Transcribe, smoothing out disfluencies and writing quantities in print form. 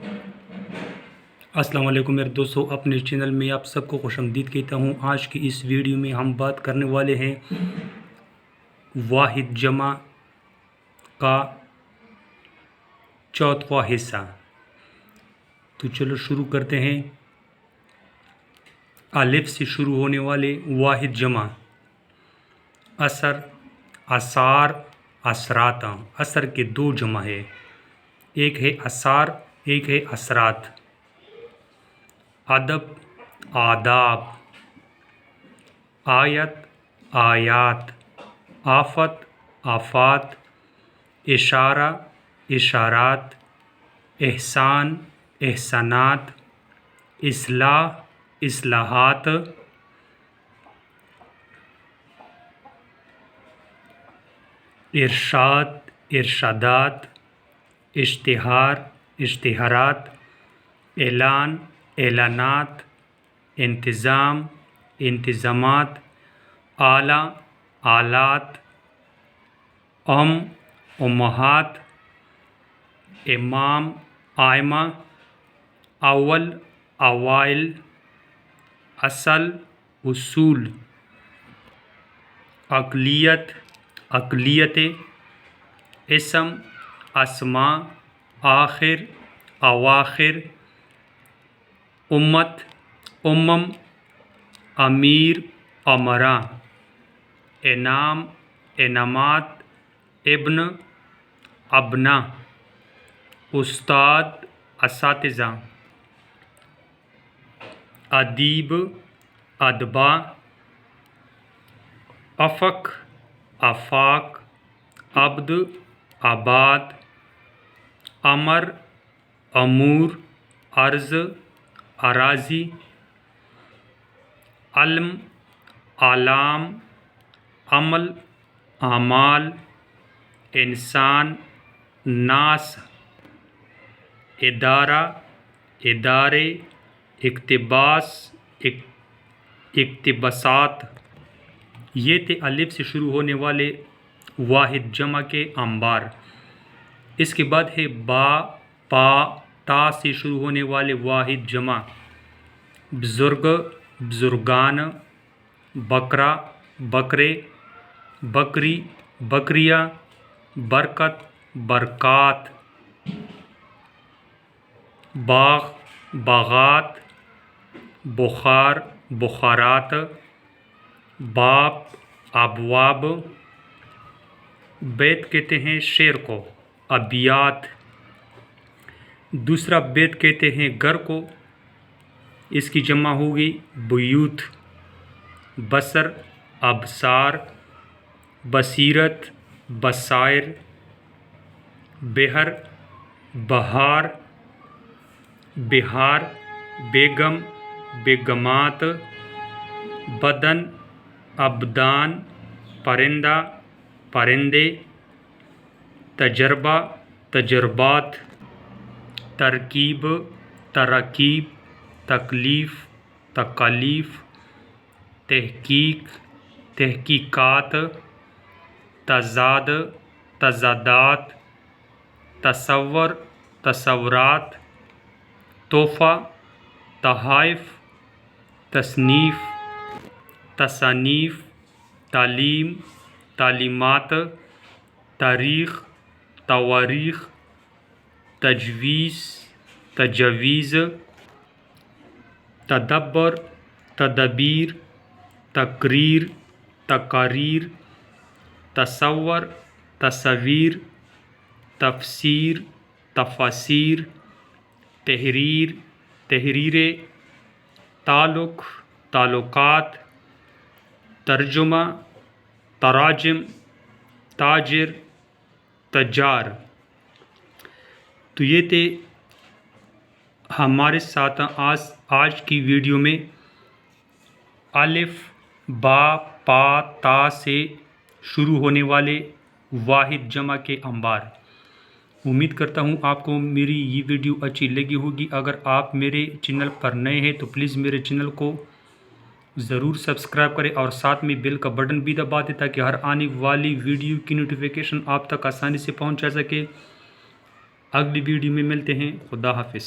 السلام علیکم میرے دوستو، اپنے چینل میں آپ سب کو خوش آمدید کہتا ہوں۔ آج کی اس ویڈیو میں ہم بات کرنے والے ہیں واحد جمع کا چوتھواں حصہ۔ تو چلو شروع کرتے ہیں۔ الف سے شروع ہونے والے واحد جمع: اثر، اثار، اثرات۔ اثر کے دو جمع ہے، ایک ہے اثار، ایک ہے اثرات۔ ادب، آداب۔ آیت، آیات۔ آفت، آفات۔ اشارہ، اشارات۔ احسان، احسانات۔ اصلاح، اصلاحات۔ ارشاد، ارشادات۔ اشتہار، اشتہارات۔ اعلان، اعلانات۔ انتظام، انتظامات۔ آلہ، آلات۔ امہات۔ امام، آئمہ۔ اول، اوائل۔ اصل، اصول۔ اقلیت، اقلیتیں۔ اسم، اسماء۔ آخر، اواخر۔ امت، امم۔ امیر، امراء۔ انعام، انعامات۔ ابن، ابناء۔ استاد، اساتذہ۔ ادیب، ادبا۔ افق، آفاق۔ عبد، آباد۔ امر، امور۔ عرض، اراضی۔ علم، اعلام۔ عمل، اعمال۔ انسان، ناس۔ ادارہ، ادارے۔ اقتباس، اقتباسات۔ یہ تھے الف سے شروع ہونے والے واحد جمع کے انبار۔ اس کے بعد ہے با، پا، تا سے شروع ہونے والے واحد جمع: بزرگ، بزرگان۔ بکرا، بکرے۔ بکری، بکریاں۔ برکت، برکات۔ باغ، باغات۔ بخار، بخارات۔ باب، ابواب۔ بیت کہتے ہیں شعر کو، ابیات۔ دوسرا بیت کہتے ہیں گھر کو، اس کی جمع ہوگی بیوت۔ بصر، ابصار۔ بصیرت، بصائر۔ بحر، بہار۔ بہار، بیگم، بیگمات۔ بدن، ابدان۔ پرندہ، پرندے۔ تجربہ، تجربات۔ ترکیب، تراکیب۔ تکلیف، تکالیف۔ تحقیق، تحقیقات۔ تضاد، تضادات۔ تصور، تصورات۔ تحفہ، تحائف۔ تصنیف، تصانیف۔ تعلیم، تعلیمات۔ تاریخ، تواریخ۔ تجویز، تجاویز۔ تدبر، تدابیر۔ تقریر، تقاریر۔ تصور، تصاویر۔ تفسیر، تفاسیر۔ تحریر، تحریریں۔ تعلق، تعلقات۔ ترجمہ، تراجم۔ تاجر، تجار۔ تو یہ تھے ہمارے ساتھ آج کی ویڈیو میں الف، با، پا، تا سے شروع ہونے والے واحد جمع کے انبار۔ امید کرتا ہوں آپ کو میری یہ ویڈیو اچھی لگی ہوگی۔ اگر آپ میرے چینل پر نئے ہیں تو پلیز میرے چینل کو ضرور سبسکرائب کریں اور ساتھ میں بیل کا بٹن بھی دبا دیں تاکہ ہر آنے والی ویڈیو کی نوٹیفیکیشن آپ تک آسانی سے پہنچ جا سکے۔ اگلی ویڈیو میں ملتے ہیں. خدا حافظ.